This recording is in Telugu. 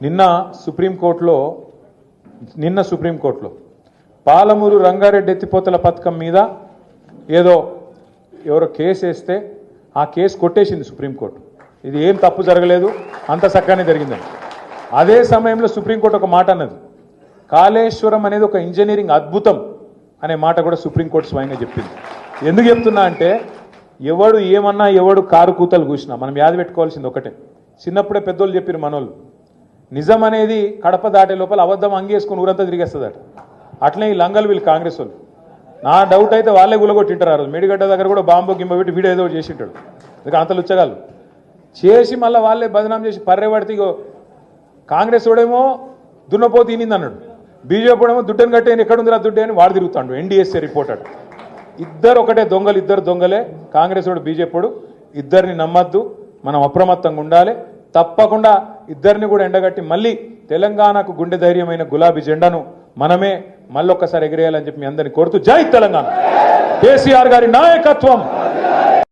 నిన్న సుప్రీంకోర్టులో పాలమూరు రంగారెడ్డి ఎత్తిపోతల పథకం మీద ఎవరో కేసు వేస్తే ఆ కేసు కొట్టేసింది సుప్రీంకోర్టు. ఇది ఏం తప్పు జరగలేదు, అంత చక్కగానే జరిగిందని. అదే సమయంలో సుప్రీంకోర్టు ఒక మాట అన్నది, కాళేశ్వరం అనేది ఒక ఇంజనీరింగ్ అద్భుతం అనే మాట కూడా సుప్రీంకోర్టు స్వయంగా చెప్పింది. ఎందుకు చెప్తున్నా అంటే ఎవడు ఏమన్నా ఎవడు కారు కూతలు కూసినా మనం యాది పెట్టుకోవాల్సింది ఒకటే. చిన్నప్పుడే పెద్దోళ్ళు చెప్పారు మనోళ్ళు, నిజం అనేది కడప దాటే లోపల అబద్ధం అంగేసుకుని ఊరంతా తిరిగేస్తుందట. అట్లనే ఈ లంగలు వీళ్ళు కాంగ్రెస్ వాళ్ళు. నా డౌట్ అయితే వాళ్ళే గులగొట్టింటారు. ఆ రోజు మేడిగడ్డ దగ్గర కూడా బాంబు గింబ పెట్టి వీడియో ఏదో చేసింటాడు. అందుకే అంత లుచ్చగాళ్ళు చేసి మళ్ళీ వాళ్ళే బదనాం చేసి పర్రే పడితే కాంగ్రెస్ వాడేమో దున్నపోతు ఈనింది అన్నాడు, బీజేపీ వాడేమో దుడ్డని కట్టేని ఎక్కడుందిరా దుడ్డే అని వాడు తిరుగుతాడు. ఎన్డీఎస్ఏ రిపోర్ట్ అట. ఇద్దరు ఒకటే దొంగలు, ఇద్దరు దొంగలే. కాంగ్రెస్ వాడు బీజేపీ వాడు. ఇద్దరిని నమ్మద్దు, మనం అప్రమత్తంగా ఉండాలి. తప్పకుండా ఇద్దరిని కూడా ఎండగట్టి మళ్ళీ తెలంగాణకు గుండె ధైర్యమైన గులాబీ జెండాను మనమే మళ్ళొక్కసారి ఎగిరేయాలని చెప్పి మీ అందరిని కోరుతూ, జై తెలంగాణ, కేసీఆర్ గారి నాయకత్వం.